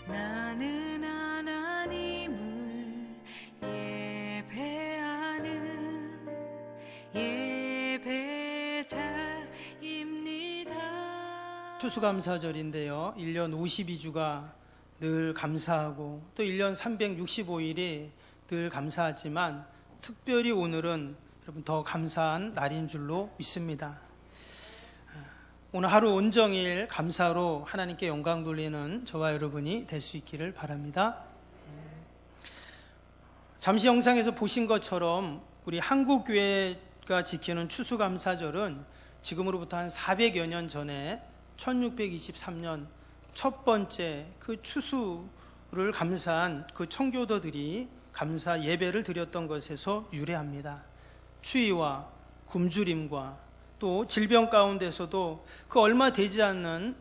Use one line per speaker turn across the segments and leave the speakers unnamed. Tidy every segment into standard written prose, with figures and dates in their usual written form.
나는 하나님을 예배하는 예배자입니다.
추수감사절인데요. 1년 52주가 늘 감사하고 또 1년 365일이 늘 감사하지만 특별히 오늘은 여러분 더 감사한 날인 줄로 믿습니다. 오늘 하루 온종일 감사로 하나님께 영광 돌리는 저와 여러분이 될 수 있기를 바랍니다. 잠시 영상에서 보신 것처럼 우리 한국교회가 지키는 추수감사절은 지금으로부터 한 400여 년 전에 1623년 첫 번째 그 추수를 감사한 그 청교도들이 감사 예배를 드렸던 것에서 유래합니다. 추위와 굶주림과 또 질병 가운데서도 그 얼마 되지 않는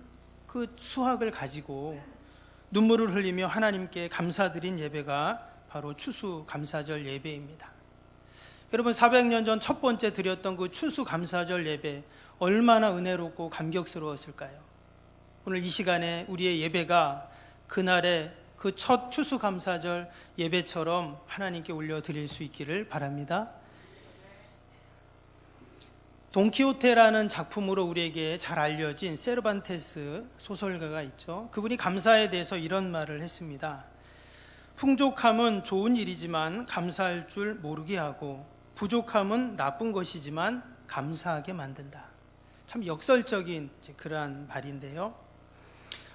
그 수확을 가지고 눈물을 흘리며 하나님께 감사드린 예배가 바로 추수감사절 예배입니다. 여러분 400년 전 첫 번째 드렸던 그 추수감사절 예배 얼마나 은혜롭고 감격스러웠을까요? 오늘 이 시간에 우리의 예배가 그날의 그 첫 추수감사절 예배처럼 하나님께 올려드릴 수 있기를 바랍니다. 돈키호테라는 작품으로 우리에게 잘 알려진 세르반테스 소설가가 있죠. 그분이 감사에 대해서 이런 말을 했습니다. 풍족함은 좋은 일이지만 감사할 줄 모르게 하고 부족함은 나쁜 것이지만 감사하게 만든다. 참 역설적인 그러한 말인데요.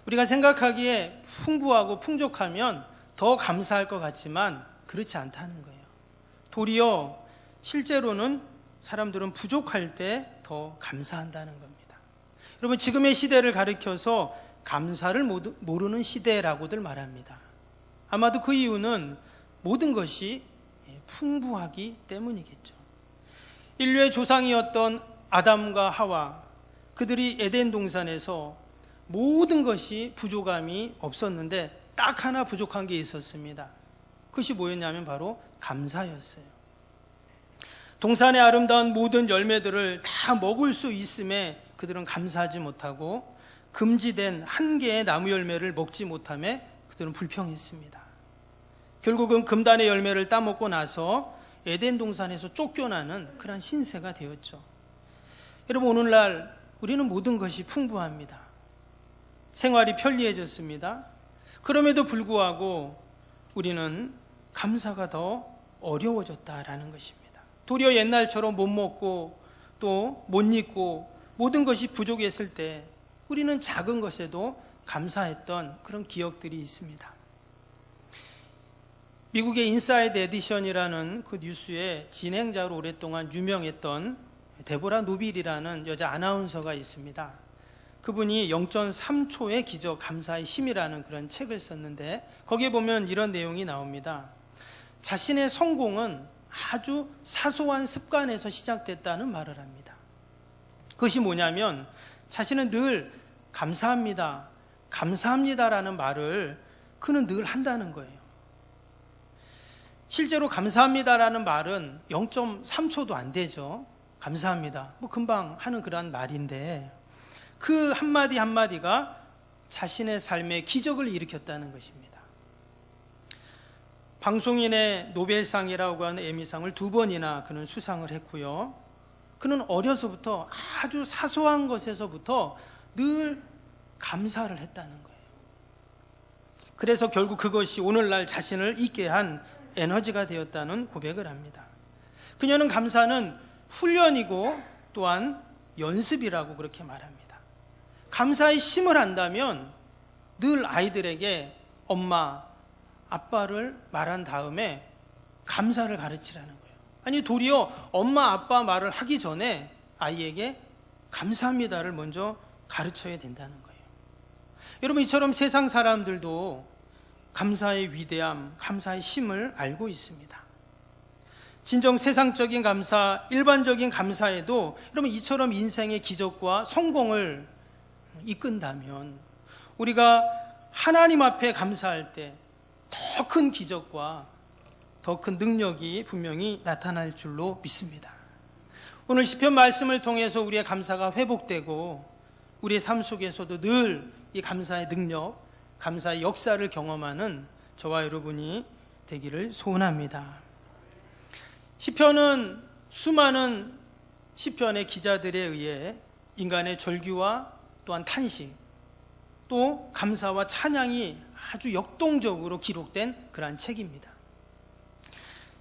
우리가 생각하기에 풍부하고 풍족하면 더 감사할 것 같지만 그렇지 않다는 거예요. 도리어 실제로는 사람들은 부족할 때 더 감사한다는 겁니다. 여러분 지금의 시대를 가리켜서 감사를 모르는 시대라고들 말합니다. 아마도 그 이유는 모든 것이 풍부하기 때문이겠죠. 인류의 조상이었던 아담과 하와, 그들이 에덴 동산에서 모든 것이 부족함이 없었는데 딱 하나 부족한 게 있었습니다. 그것이 뭐였냐면 바로 감사였어요. 동산의 아름다운 모든 열매들을 다 먹을 수 있음에 그들은 감사하지 못하고 금지된 한 개의 나무 열매를 먹지 못함에 그들은 불평했습니다. 결국은 금단의 열매를 따먹고 나서 에덴 동산에서 쫓겨나는 그런 신세가 되었죠. 여러분 오늘날 우리는 모든 것이 풍부합니다. 생활이 편리해졌습니다. 그럼에도 불구하고 우리는 감사가 더 어려워졌다라는 것입니다. 도리어 옛날처럼 못 먹고 또 못 입고 모든 것이 부족했을 때 우리는 작은 것에도 감사했던 그런 기억들이 있습니다. 미국의 인사이드 에디션이라는 그 뉴스의 진행자로 오랫동안 유명했던 데보라 노빌이라는 여자 아나운서가 있습니다. 그분이 0.3초의 기적 감사의 힘이라는 그런 책을 썼는데 거기에 보면 이런 내용이 나옵니다. 자신의 성공은 아주 사소한 습관에서 시작됐다는 말을 합니다. 그것이 뭐냐면 자신은 늘 감사합니다, 감사합니다라는 말을 그는 늘 한다는 거예요. 실제로 감사합니다라는 말은 0.3초도 안 되죠. 감사합니다. 뭐 금방 하는 그런 말인데 그 한마디 한마디가 자신의 삶에 기적을 일으켰다는 것입니다. 방송인의 노벨상이라고 하는 에미상을 2번이나 그는 수상을 했고요. 그는 어려서부터 아주 사소한 것에서부터 늘 감사를 했다는 거예요. 그래서 결국 그것이 오늘날 자신을 있게 한 에너지가 되었다는 고백을 합니다. 그녀는 감사는 훈련이고 또한 연습이라고 그렇게 말합니다. 감사의 심을 안다면 늘 아이들에게 엄마, 아빠를 말한 다음에 감사를 가르치라는 거예요. 아니 도리어 엄마, 아빠 말을 하기 전에 아이에게 감사합니다를 먼저 가르쳐야 된다는 거예요. 여러분 이처럼 세상 사람들도 감사의 위대함, 감사의 심을 알고 있습니다. 진정 세상적인 감사, 일반적인 감사에도 여러분 이처럼 인생의 기적과 성공을 이끈다면 우리가 하나님 앞에 감사할 때 더 큰 기적과 더 큰 능력이 분명히 나타날 줄로 믿습니다. 오늘 시편 말씀을 통해서 우리의 감사가 회복되고 우리의 삶 속에서도 늘 이 감사의 능력, 감사의 역사를 경험하는 저와 여러분이 되기를 소원합니다. 시편은 수많은 시편의 기자들에 의해 인간의 절규와 또한 탄식, 또 감사와 찬양이 아주 역동적으로 기록된 그러한 책입니다.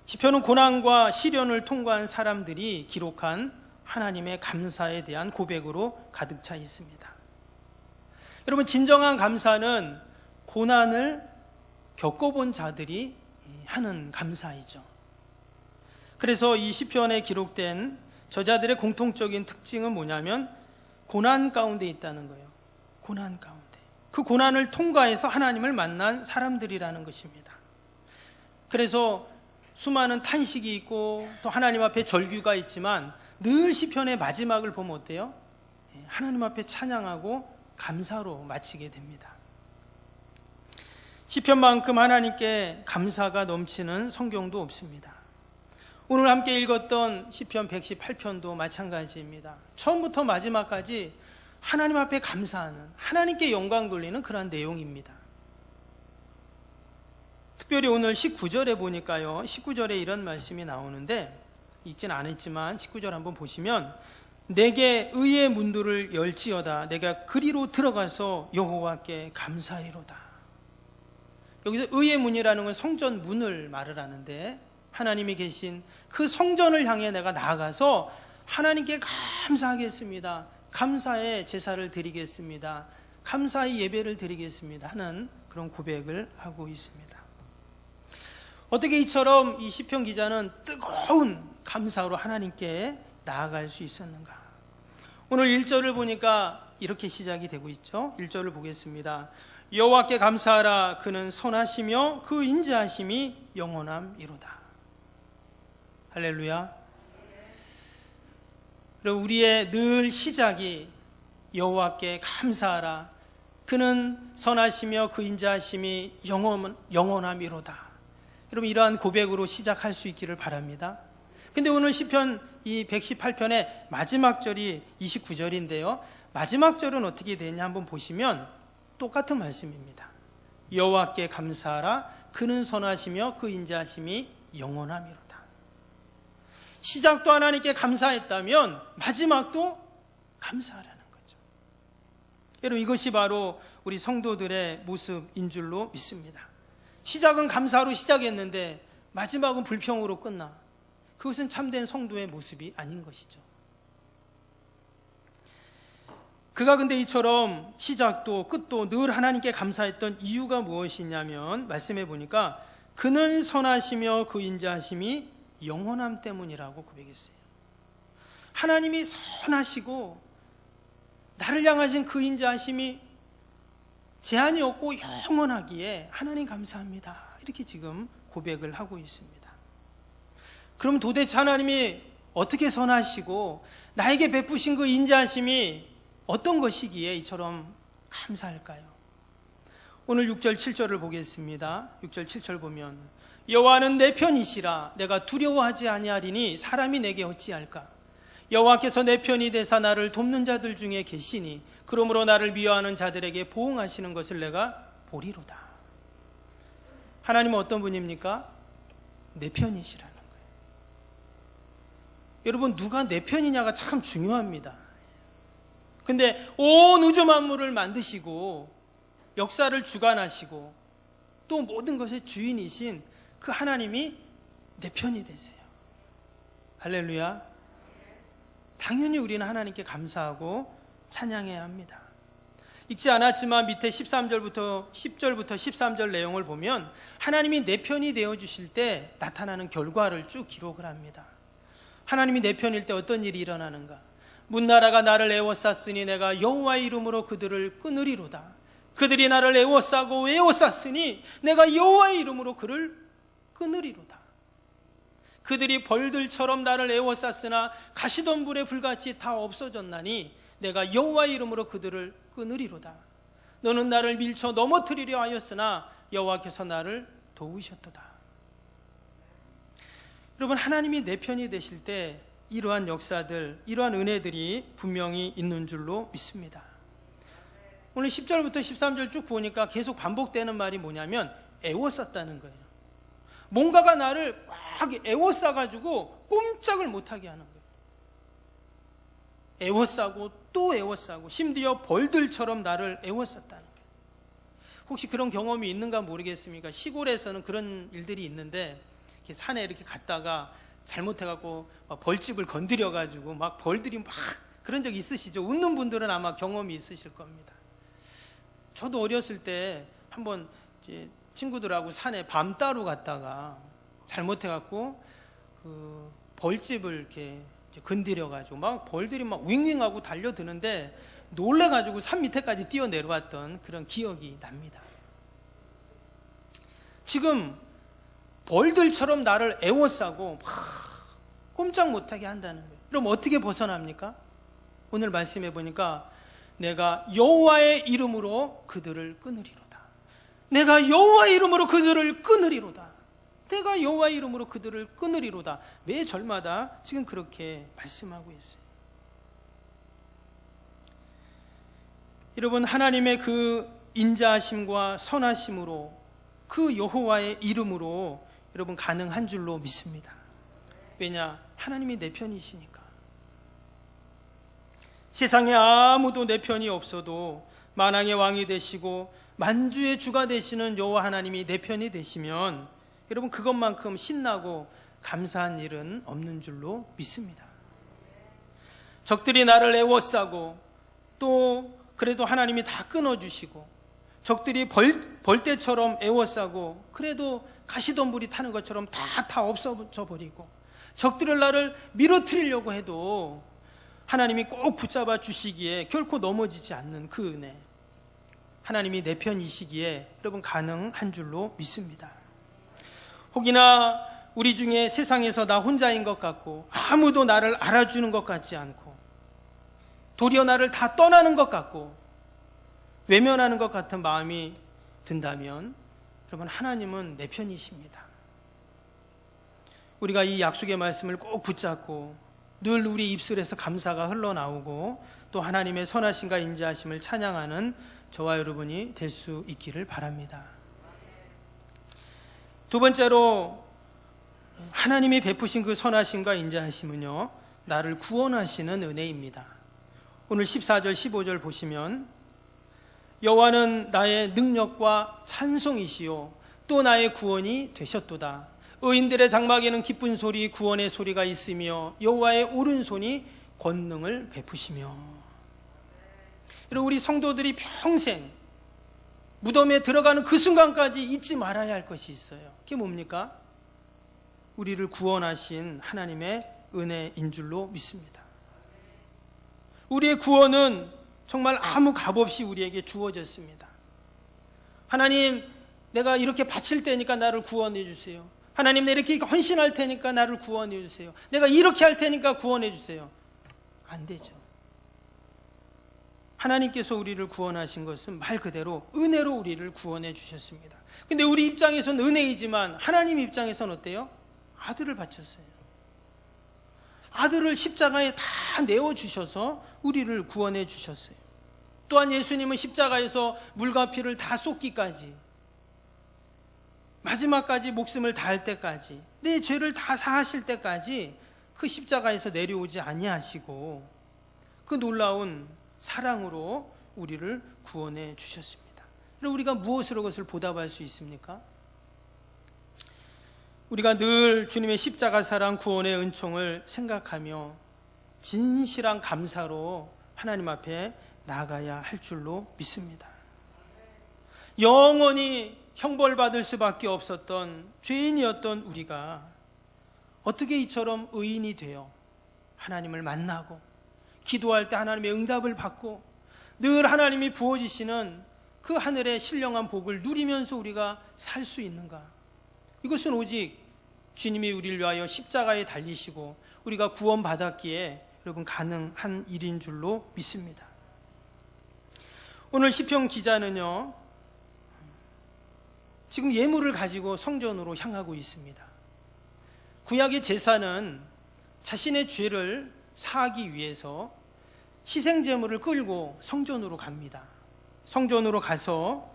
시편은 고난과 시련을 통과한 사람들이 기록한 하나님의 감사에 대한 고백으로 가득 차 있습니다. 여러분, 진정한 감사는 고난을 겪어본 자들이 하는 감사이죠. 그래서 이 시편에 기록된 저자들의 공통적인 특징은 뭐냐면 고난 가운데 있다는 거예요. 고난 가운데. 그 고난을 통과해서 하나님을 만난 사람들이라는 것입니다. 그래서 수많은 탄식이 있고 또 하나님 앞에 절규가 있지만 늘 시편의 마지막을 보면 어때요? 하나님 앞에 찬양하고 감사로 마치게 됩니다. 시편만큼 하나님께 감사가 넘치는 성경도 없습니다. 오늘 함께 읽었던 시편 118편도 마찬가지입니다. 처음부터 마지막까지 하나님 앞에 감사하는, 하나님께 영광 돌리는 그러한 내용입니다. 특별히 오늘 19절에 보니까요, 19절에 이런 말씀이 나오는데 읽진 않았지만 19절 한번 보시면 내게 의의 문들을 열지어다 내가 그리로 들어가서 여호와께 감사하리로다. 여기서 의의 문이라는 건 성전 문을 말을 하는데 하나님이 계신 그 성전을 향해 내가 나아가서 하나님께 감사하겠습니다. 감사의 제사를 드리겠습니다. 감사의 예배를 드리겠습니다 하는 그런 고백을 하고 있습니다. 어떻게 이처럼 이 시편 기자는 뜨거운 감사로 하나님께 나아갈 수 있었는가? 오늘 1절을 보니까 이렇게 시작이 되고 있죠. 1절을 보겠습니다. 여호와께 감사하라. 그는 선하시며 그 인자하심이 영원함이로다. 할렐루야. 우리의 늘 시작이 여호와께 감사하라. 그는 선하시며 그 인자하심이 영원함이로다. 여러분, 이러한 고백으로 시작할 수 있기를 바랍니다. 근데 오늘 시편 이 118편의 마지막 절이 29절인데요. 마지막 절은 어떻게 되냐 한번 보시면 똑같은 말씀입니다. 여호와께 감사하라. 그는 선하시며 그 인자하심이 영원함이로다. 시작도 하나님께 감사했다면 마지막도 감사하라는 거죠. 여러분, 이것이 바로 우리 성도들의 모습인 줄로 믿습니다. 시작은 감사로 시작했는데 마지막은 불평으로 끝나. 그것은 참된 성도의 모습이 아닌 것이죠. 그가 근데 이처럼 시작도 끝도 늘 하나님께 감사했던 이유가 무엇이냐면 말씀해 보니까 그는 선하시며 그 인자하심이 영원함 때문이라고 고백했어요. 하나님이 선하시고 나를 향하신 그 인자하심이 제한이 없고 영원하기에 하나님 감사합니다. 이렇게 지금 고백을 하고 있습니다. 그럼 도대체 하나님이 어떻게 선하시고 나에게 베푸신 그 인자하심이 어떤 것이기에 이처럼 감사할까요? 오늘 6절 7절을 보겠습니다. 6절 7절 보면 여호와는 내 편이시라. 내가 두려워하지 아니하리니 사람이 내게 어찌할까? 여호와께서 내 편이 되사 나를 돕는 자들 중에 계시니 그러므로 나를 미워하는 자들에게 보응하시는 것을 내가 보리로다. 하나님은 어떤 분입니까? 내 편이시라는 거예요. 여러분, 누가 내 편이냐가 참 중요합니다. 근데 온 우주 만물을 만드시고 역사를 주관하시고 또 모든 것의 주인이신 그 하나님이 내 편이 되세요. 할렐루야. 당연히 우리는 하나님께 감사하고 찬양해야 합니다. 읽지 않았지만 밑에 13절부터 10절부터 13절 내용을 보면 하나님이 내 편이 되어주실 때 나타나는 결과를 쭉 기록을 합니다. 하나님이 내 편일 때 어떤 일이 일어나는가? 문나라가 나를 애워쌌으니 내가 여호와의 이름으로 그들을 끊으리로다. 그들이 나를 애워싸고 애워쌌으니 내가 여호와의 이름으로 그를 끊으리로다. 그들이 벌들처럼 나를 애워쌌으나 가시던 불에 불같이 다 없어졌나니 내가 여호와의 이름으로 그들을 끊으리로다. 너는 나를 밀쳐 넘어뜨리려 하였으나 여호와께서 나를 도우셨도다. 여러분, 하나님이 내 편이 되실 때 이러한 역사들, 이러한 은혜들이 분명히 있는 줄로 믿습니다. 오늘 10절부터 13절 쭉 보니까 계속 반복되는 말이 뭐냐면 애워쌌다는 거예요. 뭔가가 나를 꽉 애워싸가지고 꼼짝을 못하게 하는 거예요. 애워싸고 또 애워싸고 심지어 벌들처럼 나를 애워쌌다는 거예요. 혹시 그런 경험이 있는가 모르겠습니까? 시골에서는 그런 일들이 있는데 이렇게 산에 이렇게 갔다가 잘못해갖고 막 벌집을 건드려가지고 막 벌들이 막 그런 적 있으시죠? 웃는 분들은 아마 경험이 있으실 겁니다. 저도 어렸을 때 한번 이제 친구들하고 산에 밤 따로 갔다가 잘못해갖고 그 벌집을 이렇게 건드려가지고 막 벌들이 막 윙윙하고 달려드는데 놀래가지고 산 밑에까지 뛰어 내려왔던 그런 기억이 납니다. 지금 벌들처럼 나를 애워싸고 막 꼼짝 못하게 한다는 거예요. 그럼 어떻게 벗어납니까? 오늘 말씀해 보니까 내가 여호와의 이름으로 그들을 끊으리로다. 내가 여호와의 이름으로 그들을 끊으리로다. 내가 여호와의 이름으로 그들을 끊으리로다. 매 절마다 지금 그렇게 말씀하고 있어요. 여러분, 하나님의 그 인자하심과 선하심으로 그 여호와의 이름으로 여러분 가능한 줄로 믿습니다. 왜냐? 하나님이 내 편이시니까. 세상에 아무도 내 편이 없어도 만왕의 왕이 되시고 만주의 주가 되시는 여호와 하나님이 내 편이 되시면 여러분 그것만큼 신나고 감사한 일은 없는 줄로 믿습니다. 적들이 나를 애워싸고 또 그래도 하나님이 다 끊어주시고 적들이 벌떼처럼 애워싸고 그래도 가시덤불이 타는 것처럼 다 없어져 버리고 적들을 나를 밀어뜨리려고 해도 하나님이 꼭 붙잡아 주시기에 결코 넘어지지 않는 그 은혜, 하나님이 내 편이시기에 여러분 가능한 줄로 믿습니다. 혹이나 우리 중에 세상에서 나 혼자인 것 같고 아무도 나를 알아주는 것 같지 않고 도리어 나를 다 떠나는 것 같고 외면하는 것 같은 마음이 든다면 여러분 하나님은 내 편이십니다. 우리가 이 약속의 말씀을 꼭 붙잡고 늘 우리 입술에서 감사가 흘러나오고 또 하나님의 선하심과 인자하심을 찬양하는 저와 여러분이 될 수 있기를 바랍니다. 두 번째로 하나님이 베푸신 그 선하심과 인자하심은요, 나를 구원하시는 은혜입니다. 오늘 14절 15절 보시면 여호와는 나의 능력과 찬송이시요 또 나의 구원이 되셨도다. 의인들의 장막에는 기쁜 소리 구원의 소리가 있으며 여호와의 오른손이 권능을 베푸시며. 여러분, 우리 성도들이 평생 무덤에 들어가는 그 순간까지 잊지 말아야 할 것이 있어요. 그게 뭡니까? 우리를 구원하신 하나님의 은혜인 줄로 믿습니다. 우리의 구원은 정말 아무 값 없이 우리에게 주어졌습니다. 하나님, 내가 이렇게 바칠 테니까 나를 구원해 주세요. 하나님, 내가 이렇게 헌신할 테니까 나를 구원해 주세요. 내가 이렇게 할 테니까 구원해 주세요. 안 되죠. 하나님께서 우리를 구원하신 것은 말 그대로 은혜로 우리를 구원해 주셨습니다. 근데 우리 입장에서는 은혜이지만 하나님 입장에서는 어때요? 아들을 바쳤어요. 아들을 십자가에 다 내어주셔서 우리를 구원해 주셨어요. 또한 예수님은 십자가에서 물과 피를 다 쏟기까지, 마지막까지 목숨을 다할 때까지, 내 죄를 다 사하실 때까지 그 십자가에서 내려오지 아니하시고 그 놀라운 사랑으로 우리를 구원해 주셨습니다. 그럼 우리가 무엇으로 그것을 보답할 수 있습니까? 우리가 늘 주님의 십자가 사랑 구원의 은총을 생각하며 진실한 감사로 하나님 앞에 나아가야 할 줄로 믿습니다. 영원히 형벌받을 수밖에 없었던 죄인이었던 우리가 어떻게 이처럼 의인이 되어 하나님을 만나고 기도할 때 하나님의 응답을 받고 늘 하나님이 부어주시는 그 하늘의 신령한 복을 누리면서 우리가 살 수 있는가? 이것은 오직 주님이 우리를 위하여 십자가에 달리시고 우리가 구원받았기에 여러분 가능한 일인 줄로 믿습니다. 오늘 시편 기자는요, 지금 예물을 가지고 성전으로 향하고 있습니다. 구약의 제사는 자신의 죄를 사하기 위해서 희생제물을 끌고 성전으로 갑니다. 성전으로 가서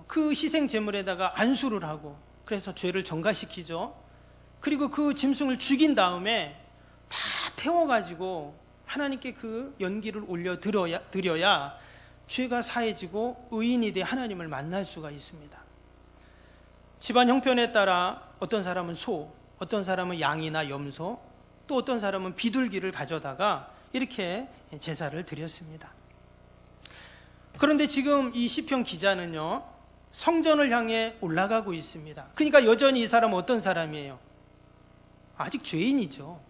그 희생 제물에다가 안수를 하고 그래서 죄를 전가시키죠. 그리고 그 짐승을 죽인 다음에 다 태워가지고 하나님께 그 연기를 올려 드려야 죄가 사해지고 의인이 돼 하나님을 만날 수가 있습니다. 집안 형편에 따라 어떤 사람은 소, 어떤 사람은 양이나 염소, 또 어떤 사람은 비둘기를 가져다가 이렇게 제사를 드렸습니다. 그런데 지금 이 시편 기자는요, 성전을 향해 올라가고 있습니다. 그러니까 여전히 이 사람은 어떤 사람이에요? 아직 죄인이죠.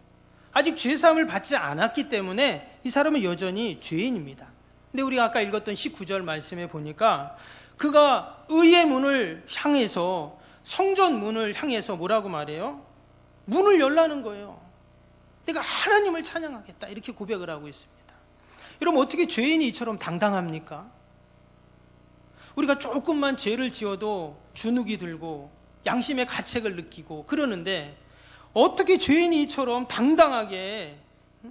아직 죄사함을 받지 않았기 때문에 이 사람은 여전히 죄인입니다. 근데 우리가 아까 읽었던 19절 말씀에 보니까 그가 의의 문을 향해서, 성전 문을 향해서 뭐라고 말해요? 문을 열라는 거예요. 내가 하나님을 찬양하겠다, 이렇게 고백을 하고 있습니다. 여러분, 어떻게 죄인이 이처럼 당당합니까? 우리가 조금만 죄를 지어도 주눅이 들고 양심의 가책을 느끼고 그러는데, 어떻게 죄인이 이처럼 당당하게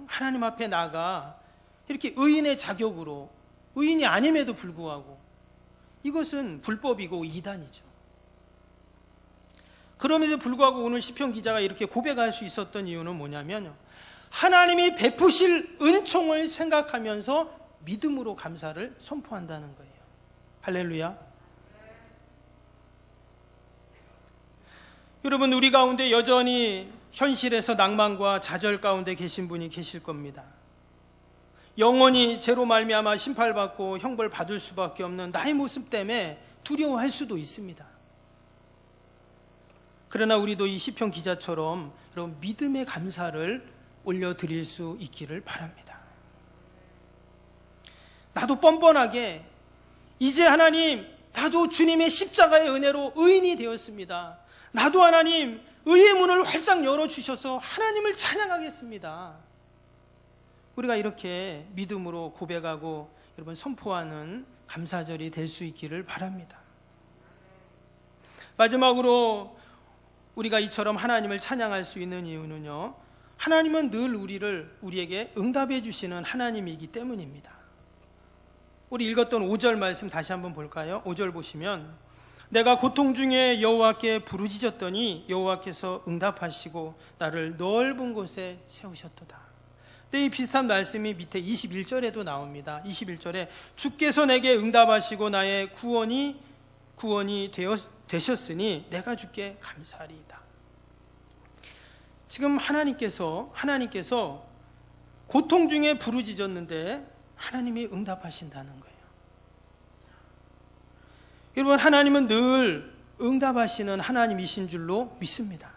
하나님 앞에 나가 이렇게 의인의 자격으로, 의인이 아님에도 불구하고, 이것은 불법이고 이단이죠. 그럼에도 불구하고 오늘 시편 기자가 이렇게 고백할 수 있었던 이유는 뭐냐면요, 하나님이 베푸실 은총을 생각하면서 믿음으로 감사를 선포한다는 거예요. 할렐루야. 여러분, 우리 가운데 여전히 현실에서 낭만과 좌절 가운데 계신 분이 계실 겁니다. 영원히 죄로 말미암아 심판받고 형벌 받을 수밖에 없는 나의 모습 때문에 두려워할 수도 있습니다. 그러나 우리도 이 시편 기자처럼 여러분, 믿음의 감사를 올려드릴 수 있기를 바랍니다. 나도 뻔뻔하게 이제 하나님, 나도 주님의 십자가의 은혜로 의인이 되었습니다. 나도 하나님 의의 문을 활짝 열어주셔서 하나님을 찬양하겠습니다. 우리가 이렇게 믿음으로 고백하고 여러분 선포하는 감사절이 될 수 있기를 바랍니다. 마지막으로 우리가 이처럼 하나님을 찬양할 수 있는 이유는요, 하나님은 늘 우리에게 응답해 주시는 하나님이기 때문입니다. 우리 읽었던 5절 말씀 다시 한번 볼까요? 5절 보시면, 내가 고통 중에 여호와께 부르짖었더니 여호와께서 응답하시고 나를 넓은 곳에 세우셨도다. 근데 이 비슷한 말씀이 밑에 21절에도 나옵니다. 21절에 주께서 내게 응답하시고 나의 구원이 되셨으니 내가 주께 감사하리이다. 지금 하나님께서 고통 중에 부르짖었는데 하나님이 응답하신다는 거예요. 여러분, 하나님은 늘 응답하시는 하나님이신 줄로 믿습니다.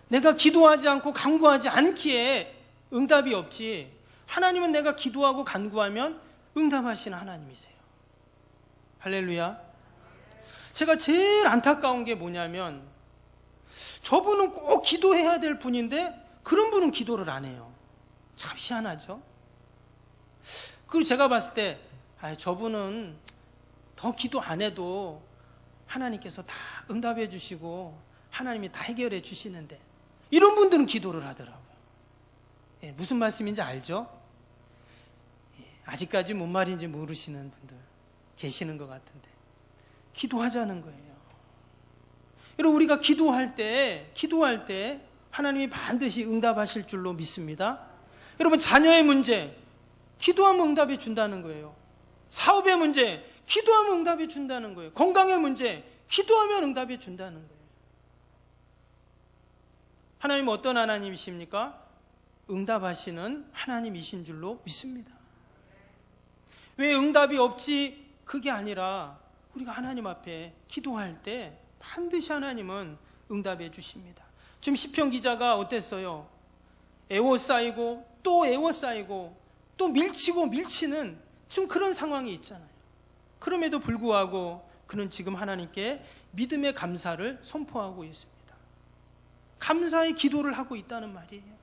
내가 기도하지 않고 간구하지 않기에 응답이 없지, 하나님은 내가 기도하고 간구하면 응답하시는 하나님이세요. 할렐루야. 제가 제일 안타까운 게 뭐냐면, 저분은 꼭 기도해야 될 분인데 그런 분은 기도를 안 해요. 참 희한하죠. 그리고 제가 봤을 때 저분은 더 기도 안 해도 하나님께서 다 응답해 주시고 하나님이 다 해결해 주시는데, 이런 분들은 기도를 하더라고요. 무슨 말씀인지 알죠? 아직까지 뭔 말인지 모르시는 분들 계시는 것 같은데, 기도하자는 거예요. 여러분, 우리가 기도할 때 하나님이 반드시 응답하실 줄로 믿습니다. 여러분, 자녀의 문제 기도하면 응답해 준다는 거예요. 사업의 문제 기도하면 응답해 준다는 거예요. 건강의 문제 기도하면 응답해 준다는 거예요. 하나님은 어떤 하나님이십니까? 응답하시는 하나님이신 줄로 믿습니다. 왜 응답이 없지? 그게 아니라 우리가 하나님 앞에 기도할 때 반드시 하나님은 응답해 주십니다. 지금 시편 기자가 어땠어요? 애워싸이고 또 애워싸이고 또 밀치고 밀치는 지금 그런 상황이 있잖아요. 그럼에도 불구하고 그는 지금 하나님께 믿음의 감사를 선포하고 있습니다. 감사의 기도를 하고 있다는 말이에요.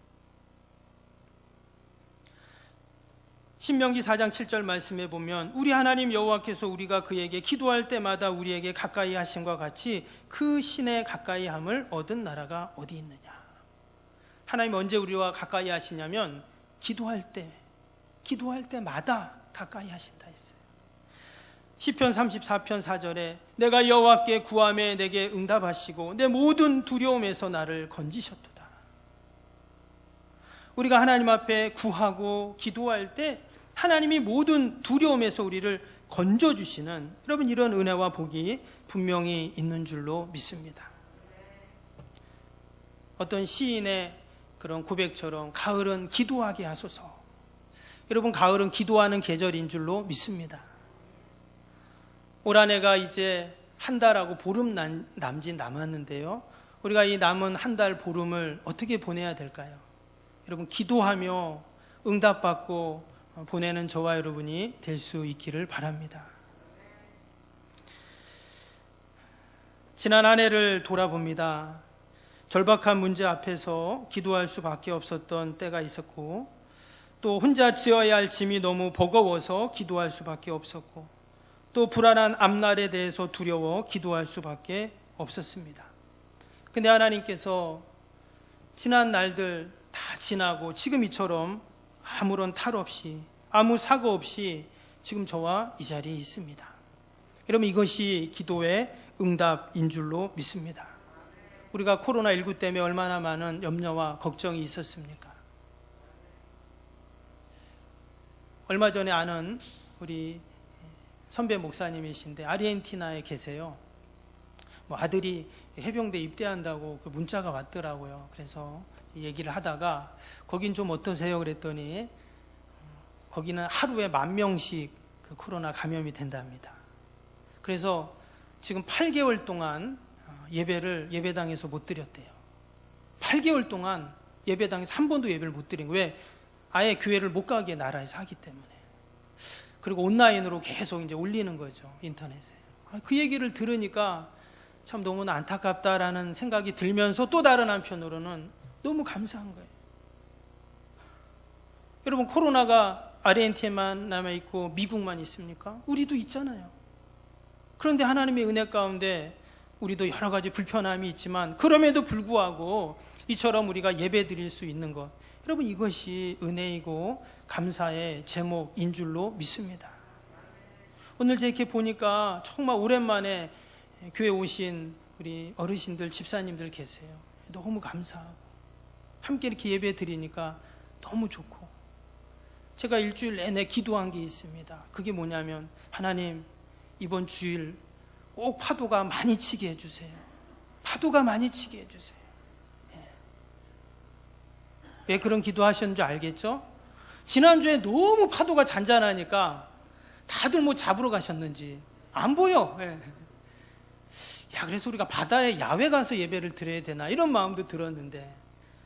신명기 4장 7절 말씀에 보면, 우리 하나님 여호와께서 우리가 그에게 기도할 때마다 우리에게 가까이 하심과 같이 그 신의 가까이 함을 얻은 나라가 어디 있느냐. 하나님 언제 우리와 가까이 하시냐면 기도할 때마다 가까이 하신다 했어요. 시편 34편 4절에 내가 여호와께 구하매 내게 응답하시고 내 모든 두려움에서 나를 건지셨도다. 우리가 하나님 앞에 구하고 기도할 때 하나님이 모든 두려움에서 우리를 건져주시는, 여러분, 이런 은혜와 복이 분명히 있는 줄로 믿습니다. 어떤 시인의 그런 고백처럼 가을은 기도하게 하소서. 여러분, 가을은 기도하는 계절인 줄로 믿습니다. 올 한 해가 이제 한 달하고 보름 남짓 남았는데요, 우리가 이 남은 한 달 보름을 어떻게 보내야 될까요? 여러분, 기도하며 응답받고 보내는 저와 여러분이 될 수 있기를 바랍니다. 지난 한 해를 돌아봅니다. 절박한 문제 앞에서 기도할 수밖에 없었던 때가 있었고, 또 혼자 지어야 할 짐이 너무 버거워서 기도할 수밖에 없었고, 또 불안한 앞날에 대해서 두려워 기도할 수밖에 없었습니다. 근데 하나님께서 지난 날들 다 지나고 지금 이처럼 아무런 탈 없이, 아무 사고 없이 지금 저와 이 자리에 있습니다. 여러분, 이것이 기도의 응답인 줄로 믿습니다. 우리가 코로나19 때문에 얼마나 많은 염려와 걱정이 있었습니까? 얼마 전에 아는 우리 선배 목사님이신데 아르헨티나에 계세요. 아들이 해병대 입대한다고 그 문자가 왔더라고요. 그래서 얘기를 하다가 거긴 좀 어떠세요? 그랬더니 거기는 하루에 10,000명씩 그 코로나 감염이 된답니다. 그래서 지금 8개월 동안 예배당에서 못 드렸대요. 8개월 동안 예배당에서 한 번도 예배를 못 드린 거예요. 왜? 아예 교회를 못 가게 나라에서 하기 때문에. 그리고 온라인으로 계속 이제 올리는 거죠, 인터넷에. 그 얘기를 들으니까 참 너무나 안타깝다라는 생각이 들면서 또 다른 한편으로는 너무 감사한 거예요. 여러분, 코로나가 아르헨티나만 남아있고 미국만 있습니까? 우리도 있잖아요. 그런데 하나님의 은혜 가운데 우리도 여러 가지 불편함이 있지만 그럼에도 불구하고 이처럼 우리가 예배 드릴 수 있는 것, 여러분, 이것이 은혜이고 감사의 제목인 줄로 믿습니다. 오늘 이렇게 보니까 정말 오랜만에 교회 오신 우리 어르신들, 집사님들 계세요. 너무 감사하고 함께 이렇게 예배 드리니까 너무 좋고, 제가 일주일 내내 기도한 게 있습니다. 그게 뭐냐면, 하나님, 이번 주일 꼭 파도가 많이 치게 해주세요. 파도가 많이 치게 해주세요. 왜 그런 기도하셨는지 알겠죠? 지난주에 너무 파도가 잔잔하니까 다들 뭐 잡으러 가셨는지 안 보여. 야, 그래서 우리가 바다에 야외 가서 예배를 드려야 되나 이런 마음도 들었는데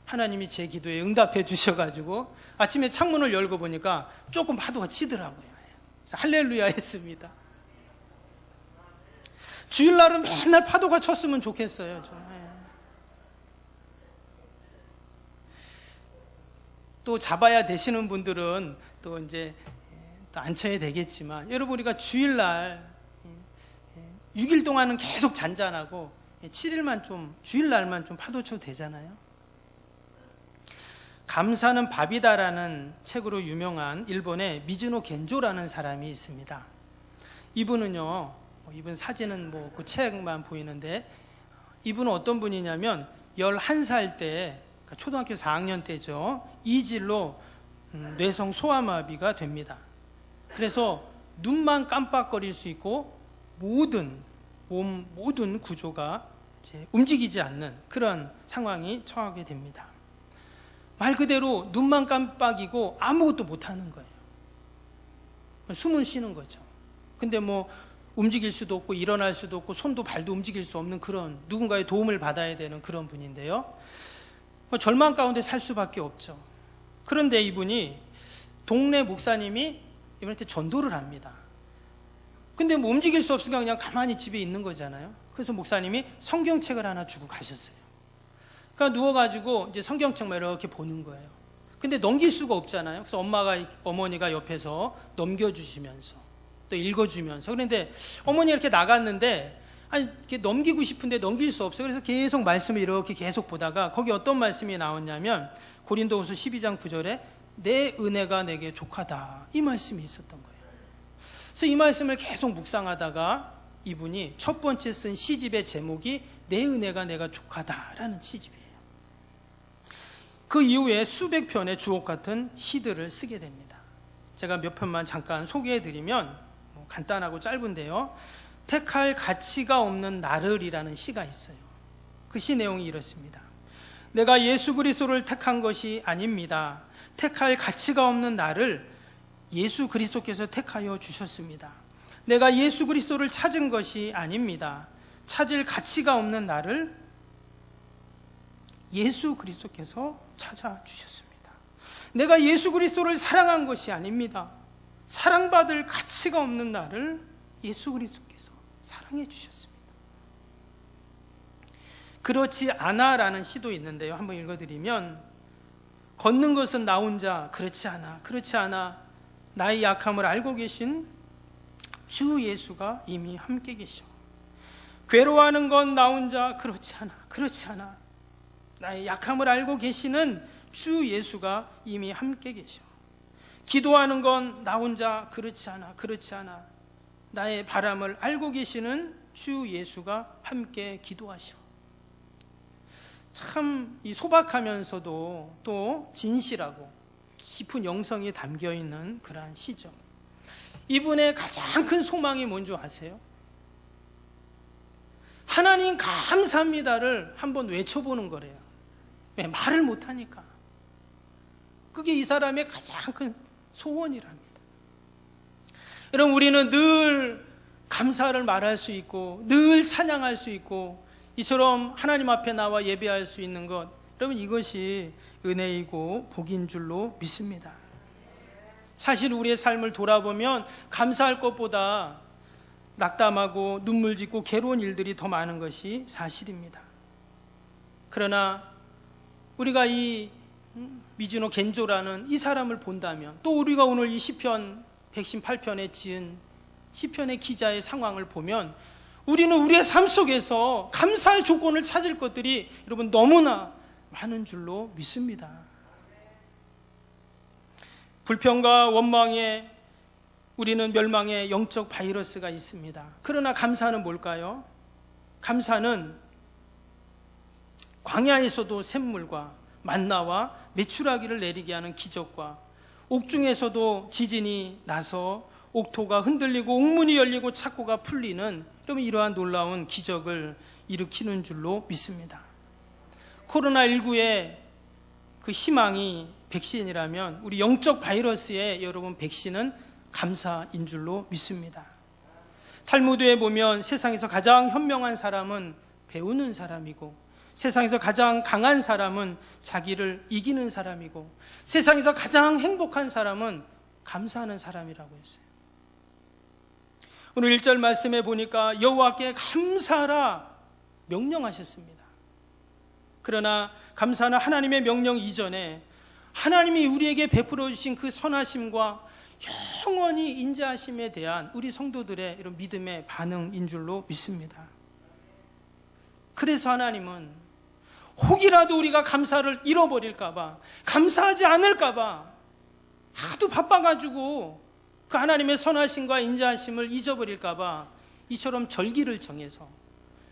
하나님이 제 기도에 응답해 주셔가지고 아침에 창문을 열고 보니까 조금 파도가 치더라고요. 그래서 할렐루야 했습니다. 주일날은 맨날 파도가 쳤으면 좋겠어요. 저는. 또 잡아야 되시는 분들은 또 이제 또 안 쳐야 되겠지만, 여러분, 우리가 주일날 6일 동안은 계속 잔잔하고 7일만 좀, 주일날만 좀 파도 쳐도 되잖아요. 감사는 밥이다라는 책으로 유명한 일본의 미즈노 겐조라는 사람이 있습니다. 이분은요, 이분 사진은 뭐 그 책만 보이는데, 이분은 어떤 분이냐면 11살 때, 초등학교 4학년 때죠, 이질로 뇌성 소아마비가 됩니다. 그래서 눈만 깜빡거릴 수 있고 몸 모든 구조가 이제 움직이지 않는 그런 상황이 처하게 됩니다. 말 그대로 눈만 깜빡이고 아무것도 못하는 거예요. 숨은 쉬는 거죠. 근데 뭐 움직일 수도 없고 일어날 수도 없고 손도 발도 움직일 수 없는 그런, 누군가의 도움을 받아야 되는 그런 분인데요, 절망 가운데 살 수밖에 없죠. 그런데 이분이 동네 목사님이 이분한테 전도를 합니다. 근데 뭐 움직일 수 없으니까 그냥 가만히 집에 있는 거잖아요. 그래서 목사님이 성경책을 하나 주고 가셨어요. 그러니까 누워가지고 이제 성경책만 이렇게 보는 거예요. 근데 넘길 수가 없잖아요. 그래서 어머니가 옆에서 넘겨주시면서 또 읽어주면서, 그런데 어머니가 이렇게 나갔는데 이렇게 넘기고 싶은데 넘길 수 없어요. 그래서 계속 말씀을 이렇게 계속 보다가 거기 어떤 말씀이 나왔냐면 고린도후서 12장 9절에 내 은혜가 내게 족하다, 이 말씀이 있었던 거예요. 그래서 이 말씀을 계속 묵상하다가 이분이 첫 번째 쓴 시집의 제목이 내 은혜가 내가 족하다라는 시집이에요. 그 이후에 수백 편의 주옥 같은 시들을 쓰게 됩니다. 제가 몇 편만 잠깐 소개해드리면 간단하고 짧은데요. 택할 가치가 없는 나를이라는 시가 있어요. 그 시 내용이 이렇습니다. 내가 예수 그리스도를 택한 것이 아닙니다. 택할 가치가 없는 나를 예수 그리스도께서 택하여 주셨습니다. 내가 예수 그리스도를 찾은 것이 아닙니다. 찾을 가치가 없는 나를 예수 그리스도께서 찾아주셨습니다. 내가 예수 그리스도를 사랑한 것이 아닙니다. 사랑받을 가치가 없는 나를 예수 그리스도께서 사랑해 주셨습니다. 그렇지 않아 라는 시도 있는데요. 한번 읽어드리면, 걷는 것은 나 혼자 그렇지 않아 나의 약함을 알고 계신 주 예수가 이미 함께 계셔. 괴로워하는 건 나 혼자 그렇지 않아 나의 약함을 알고 계시는 주 예수가 이미 함께 계셔. 기도하는 건 나 혼자 그렇지 않아 나의 바람을 알고 계시는 주 예수가 함께 기도하셔. 참 이 소박하면서도 또 진실하고 깊은 영성이 담겨있는 그러한 시죠. 이분의 가장 큰 소망이 뭔지 아세요? 하나님 감사합니다를 한번 외쳐보는 거래요. 왜? 말을 못하니까. 그게 이 사람의 가장 큰 소원이랍니다. 여러분, 우리는 늘 감사를 말할 수 있고 늘 찬양할 수 있고 이처럼 하나님 앞에 나와 예배할 수 있는 것, 여러분, 이것이 은혜이고 복인 줄로 믿습니다. 사실 우리의 삶을 돌아보면 감사할 것보다 낙담하고 눈물 짓고 괴로운 일들이 더 많은 것이 사실입니다. 그러나 우리가 이 미즈노 겐조라는 이 사람을 본다면, 또 우리가 오늘 이 시편 118편에 지은 시편의 기자의 상황을 보면, 우리는 우리의 삶 속에서 감사할 조건을 찾을 것들이 여러분 너무나 많은 줄로 믿습니다. 불평과 원망에 우리는 멸망의 영적 바이러스가 있습니다. 그러나 감사는 뭘까요? 감사는 광야에서도 샘물과 만나와 메추라기를 내리게 하는 기적과 옥중에서도 지진이 나서 옥토가 흔들리고 옥문이 열리고 착고가 풀리는, 여러분, 이러한 놀라운 기적을 일으키는 줄로 믿습니다. 코로나19의 그 희망이 백신이라면 우리 영적 바이러스의 여러분 백신은 감사인 줄로 믿습니다. 탈무드에 보면 세상에서 가장 현명한 사람은 배우는 사람이고, 세상에서 가장 강한 사람은 자기를 이기는 사람이고, 세상에서 가장 행복한 사람은 감사하는 사람이라고 했어요. 오늘 1절 말씀에 보니까 여호와께 감사하라 명령하셨습니다. 그러나 감사는 하나님의 명령 이전에 하나님이 우리에게 베풀어 주신 그 선하심과 영원히 인자하심에 대한 우리 성도들의 이런 믿음의 반응인 줄로 믿습니다. 그래서 하나님은 혹이라도 우리가 감사를 잃어버릴까봐, 감사하지 않을까봐 하도 바빠가지고 그 하나님의 선하심과 인자하심을 잊어버릴까봐 이처럼 절기를 정해서,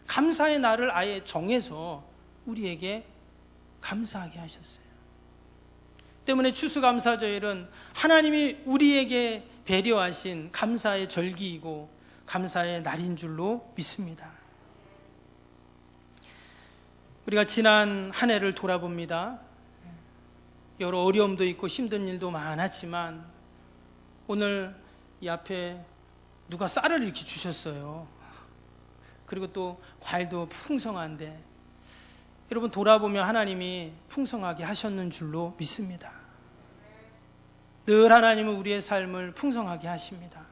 감사의 날을 아예 정해서 우리에게 감사하게 하셨어요. 때문에 추수감사절은 하나님이 우리에게 배려하신 감사의 절기이고 감사의 날인 줄로 믿습니다. 우리가 지난 한 해를 돌아봅니다. 여러 어려움도 있고 힘든 일도 많았지만 오늘 이 앞에 누가 쌀을 이렇게 주셨어요. 그리고 또 과일도 풍성한데, 여러분, 돌아보면 하나님이 풍성하게 하셨는 줄로 믿습니다. 늘 하나님은 우리의 삶을 풍성하게 하십니다.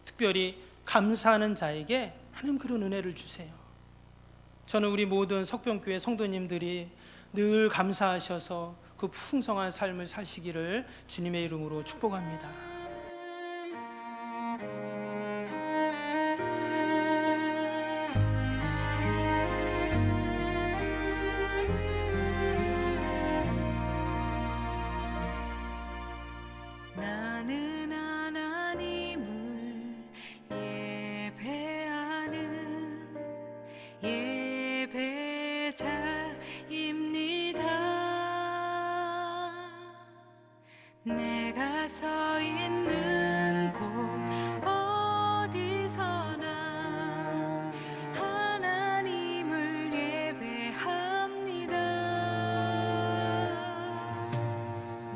특별히 감사하는 자에게 하나님 그런 은혜를 주세요. 저는 우리 모든 석병교회 성도님들이 늘 감사하셔서 그 풍성한 삶을 사시기를 주님의 이름으로 축복합니다.
나는 하나님을 내가 서 있는 곳 어디서나 하나님을 예배합니다.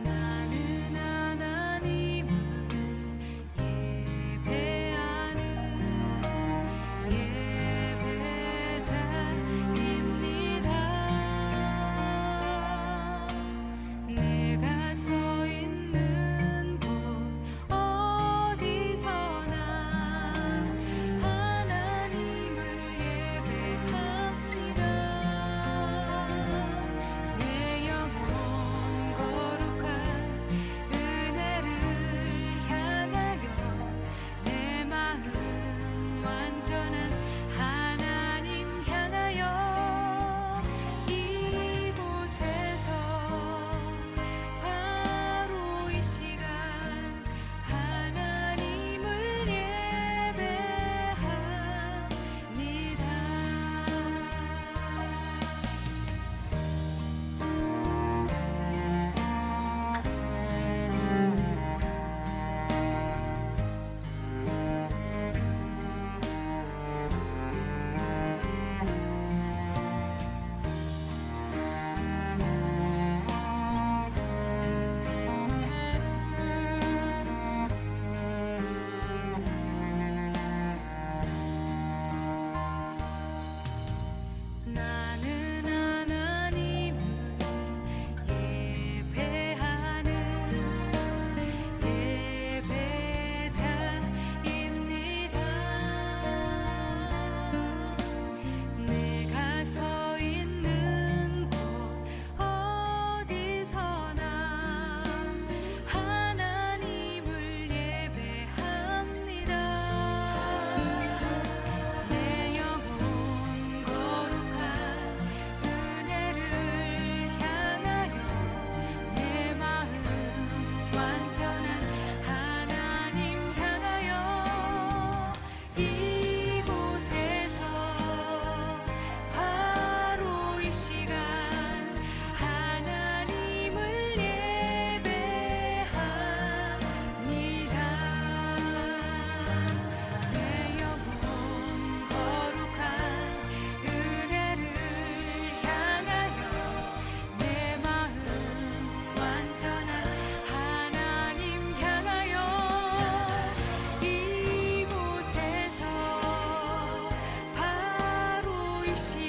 나는 하나님을 예배하는 예배자입니다. 내가 서 있는 곳 어디서나 하나님을 예배합니다. 내 영혼 거룩한 은혜를 향하여 내 마음 완전한 하나님 향하여 이곳에서 바로 이 시간 하나님을 나는 하나님을 예배하는 예배자입니다. 내가 서 있는 곳 어디서나 하나님을 예배합니다. 내 영혼 거룩한 은혜를 향하여 내 마음 완전한 하나님 향하여 이곳에서 바로 이 시간 하나님을 예배합니다. 내 영혼 거룩한 은혜를 향하여 내 마음 완전한 하나님 향하여 이곳에서 바로 이 시간